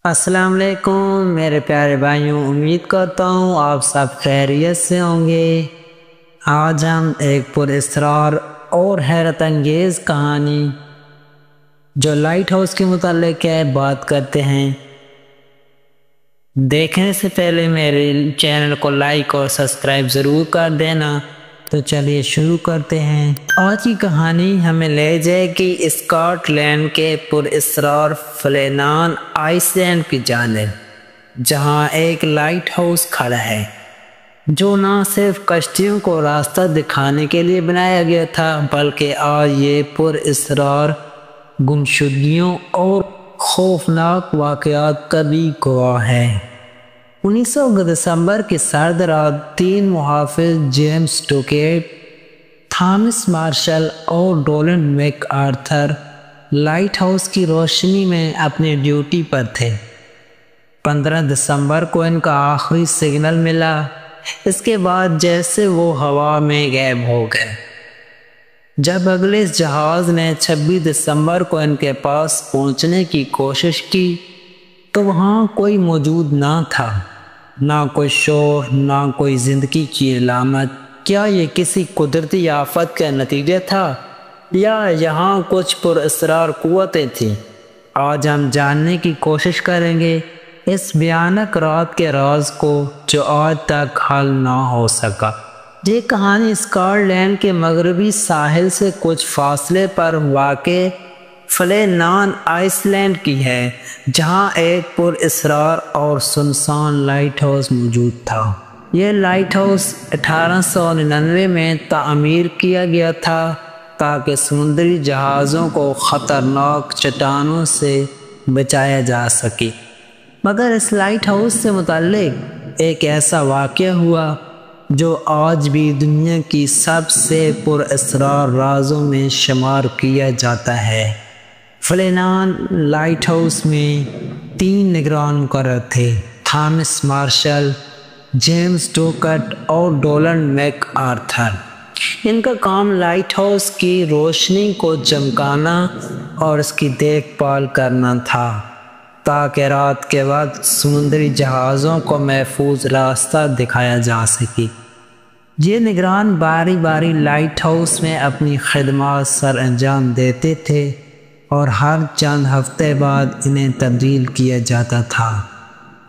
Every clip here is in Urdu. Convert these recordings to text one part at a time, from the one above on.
السلام علیکم میرے پیارے بھائیوں، امید کرتا ہوں آپ سب خیریت سے ہوں گے۔ آج ہم ایک پراسرار اور حیرت انگیز کہانی جو لائٹ ہاؤس کے متعلق ہے بات کرتے ہیں۔ دیکھنے سے پہلے میرے چینل کو لائک اور سبسکرائب ضرور کر دینا۔ تو چلیے شروع کرتے ہیں۔ آج کی کہانی ہمیں لے جائے گی اسکاٹ لینڈ کے پراسرار فلینان آئس لینڈ کی جانب، جہاں ایک لائٹ ہاؤس کھڑا ہے جو نہ صرف کشتیوں کو راستہ دکھانے کے لیے بنایا گیا تھا، بلکہ آج یہ پراسرار گمشدگیوں اور خوفناک واقعات کا بھی گواہ ہے۔ 19 دسمبر کی سرد رات 3 محافظ جیمز ٹوکیٹ، تھامس مارشل اور ڈولن میک آرتھر لائٹ ہاؤس کی روشنی میں اپنی ڈیوٹی پر تھے۔ 15 دسمبر کو ان کا آخری سگنل ملا، اس کے بعد جیسے وہ ہوا میں غائب ہو گئے۔ جب اگلے جہاز نے 26 دسمبر کو ان کے پاس پہنچنے کی کوشش کی تو وہاں کوئی موجود نہ تھا، نہ کوئی شور، نہ کوئی زندگی کی علامت۔ کیا یہ کسی قدرتی آفت کا نتیجہ تھا یا یہاں کچھ پراسرار قوتیں تھیں؟ آج ہم جاننے کی کوشش کریں گے اس بھیانک رات کے راز کو جو آج تک حل نہ ہو سکا۔ یہ کہانی اسکاٹ لینڈ کے مغربی ساحل سے کچھ فاصلے پر واقع فلینان آئس لینڈ کی ہے، جہاں ایک پراسرار اور سنسان لائٹ ہاؤس موجود تھا۔ یہ لائٹ ہاؤس 1899 میں تعمیر کیا گیا تھا تاکہ سمندری جہازوں کو خطرناک چٹانوں سے بچایا جا سکے، مگر اس لائٹ ہاؤس سے متعلق ایک ایسا واقعہ ہوا جو آج بھی دنیا کی سب سے پراسرار رازوں میں شمار کیا جاتا ہے۔ فلینان لائٹ ہاؤس میں 3 نگران مقرر تھے: تھامس مارشل، جیمز ٹوکٹ اور ڈولن میک آرتھر۔ ان کا کام لائٹ ہاؤس کی روشنی کو چمکانا اور اس کی دیکھ بھال کرنا تھا تاکہ رات کے وقت سمندری جہازوں کو محفوظ راستہ دکھایا جا سکے۔ یہ نگران باری باری لائٹ ہاؤس میں اپنی خدمات سر انجام دیتے تھے اور ہر چند ہفتے بعد انہیں تبدیل کیا جاتا تھا۔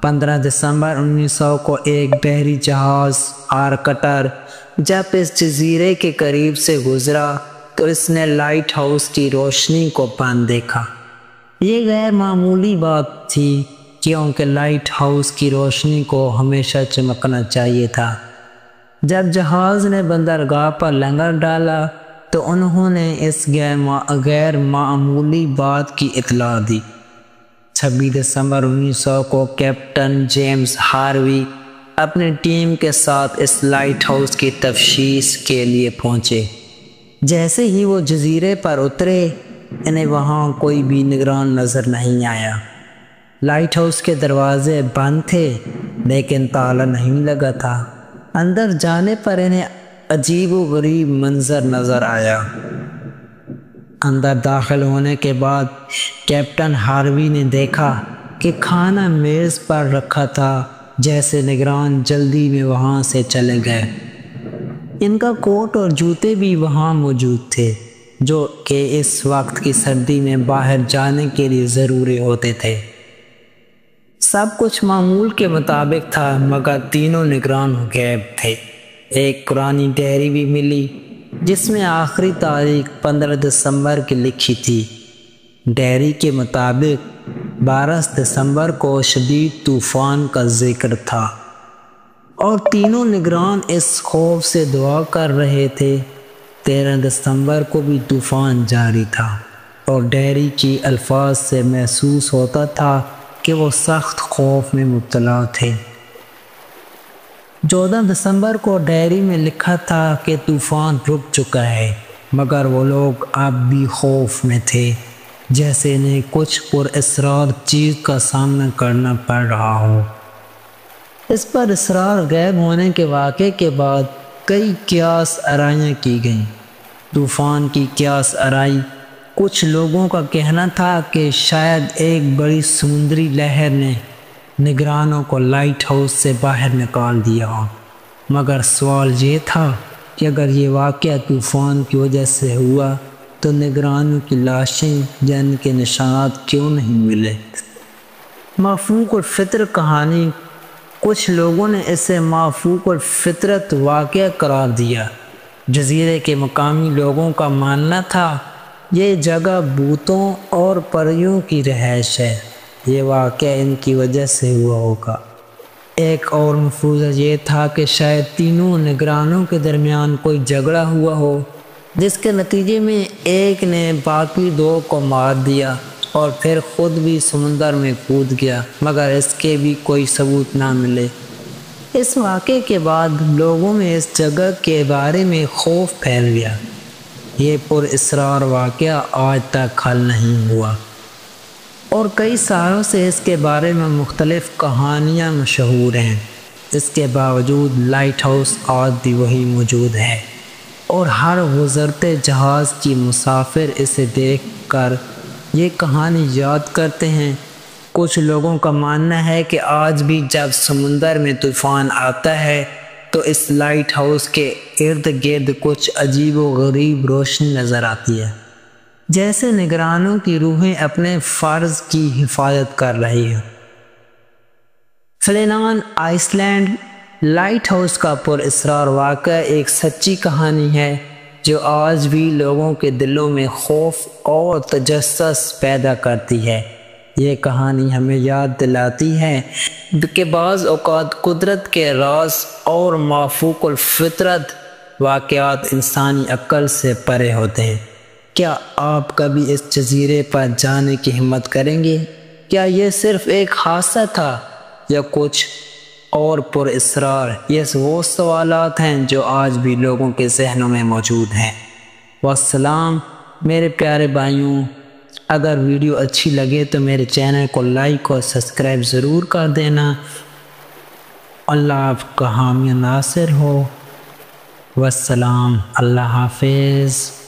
15 دسمبر 1900 کو ایک بحری جہاز آرکٹر جب اس جزیرے کے قریب سے گزرا تو اس نے لائٹ ہاؤس کی روشنی کو بند دیکھا۔ یہ غیر معمولی بات تھی کیونکہ لائٹ ہاؤس کی روشنی کو ہمیشہ چمکنا چاہیے تھا۔ جب جہاز نے بندرگاہ پر لنگر ڈالا تو انہوں نے اس غیر معمولی بات کی اطلاع دی۔ 26 دسمبر 1900 کو کیپٹن جیمز ہاروی اپنی ٹیم کے ساتھ اس لائٹ ہاؤس کی تفتیش کے لیے پہنچے۔ جیسے ہی وہ جزیرے پر اترے، انہیں وہاں کوئی بھی نگران نظر نہیں آیا۔ لائٹ ہاؤس کے دروازے بند تھے لیکن تالا نہیں لگا تھا۔ اندر جانے پر انہیں عجیب و غریب منظر نظر آیا۔ اندر داخل ہونے کے بعد کیپٹن ہاروی نے دیکھا کہ کھانا میز پر رکھا تھا، جیسے نگران جلدی میں وہاں سے چلے گئے۔ ان کا کوٹ اور جوتے بھی وہاں موجود تھے جو کہ اس وقت کی سردی میں باہر جانے کے لیے ضروری ہوتے تھے۔ سب کچھ معمول کے مطابق تھا مگر تینوں نگران غائب تھے۔ ایک پرانی ڈائری بھی ملی جس میں آخری تاریخ 15 دسمبر کی لکھی تھی۔ ڈائری کے مطابق 12 دسمبر کو شدید طوفان کا ذکر تھا اور تینوں نگران اس خوف سے دعا کر رہے تھے۔ 13 دسمبر کو بھی طوفان جاری تھا اور ڈائری کی الفاظ سے محسوس ہوتا تھا کہ وہ سخت خوف میں مبتلا تھے۔ 14 دسمبر کو ڈائری میں لکھا تھا کہ طوفان رک چکا ہے مگر وہ لوگ اب بھی خوف میں تھے، جیسے انہیں کچھ پراسرار چیز کا سامنا کرنا پڑ رہا ہو۔ اس پر اسرار غائب ہونے کے واقعے کے بعد کئی قیاس آرائیاں کی گئیں۔ طوفان کی قیاس آرائی کچھ لوگوں کا کہنا تھا کہ شاید ایک بڑی سمندری لہر نے نگرانوں کو لائٹ ہاؤس سے باہر نکال دیا ہو، مگر سوال یہ تھا کہ اگر یہ واقعہ طوفان کی وجہ سے ہوا تو نگرانوں کی لاشیں یا ان کے نشانات کیوں نہیں ملے؟ مافوق الفطر کہانی، کچھ لوگوں نے اسے مافوق الفطرت واقعہ قرار دیا۔ جزیرے کے مقامی لوگوں کا ماننا تھا یہ جگہ بھوتوں اور پریوں کی رہائش ہے، یہ واقعہ ان کی وجہ سے ہوا ہوگا۔ ایک اور مفروضہ یہ تھا کہ شاید تینوں نگرانوں کے درمیان کوئی جھگڑا ہوا ہو، جس کے نتیجے میں ایک نے باقی دو کو مار دیا اور پھر خود بھی سمندر میں کود گیا، مگر اس کے بھی کوئی ثبوت نہ ملے۔ اس واقعے کے بعد لوگوں میں اس جگہ کے بارے میں خوف پھیل گیا۔ یہ پر اسرار واقعہ آج تک حل نہیں ہوا اور کئی سالوں سے اس کے بارے میں مختلف کہانیاں مشہور ہیں۔ اس کے باوجود لائٹ ہاؤس آج بھی وہی موجود ہے اور ہر گزرتے جہاز کی مسافر اسے دیکھ کر یہ کہانی یاد کرتے ہیں۔ کچھ لوگوں کا ماننا ہے کہ آج بھی جب سمندر میں طوفان آتا ہے تو اس لائٹ ہاؤس کے ارد گرد کچھ عجیب و غریب روشنی نظر آتی ہے، جیسے نگرانوں کی روحیں اپنے فرض کی حفاظت کر رہی ہیں۔ فلینان آئس لینڈ لائٹ ہاؤس کا پر اسرار واقعہ ایک سچی کہانی ہے جو آج بھی لوگوں کے دلوں میں خوف اور تجسس پیدا کرتی ہے۔ یہ کہانی ہمیں یاد دلاتی ہے کہ بعض اوقات قدرت کے راز اور مافوق الفطرت واقعات انسانی عقل سے پرے ہوتے ہیں۔ کیا آپ کبھی اس جزیرے پر جانے کی ہمت کریں گے؟ کیا یہ صرف ایک حادثہ تھا یا کچھ اور پر اسرار؟ یہ وہ سوالات ہیں جو آج بھی لوگوں کے ذہنوں میں موجود ہیں۔ والسلام میرے پیارے بھائیوں، اگر ویڈیو اچھی لگے تو میرے چینل کو لائک اور سبسکرائب ضرور کر دینا۔ اللہ آپ کا حامی و ناصر ہو۔ والسلام، اللہ حافظ۔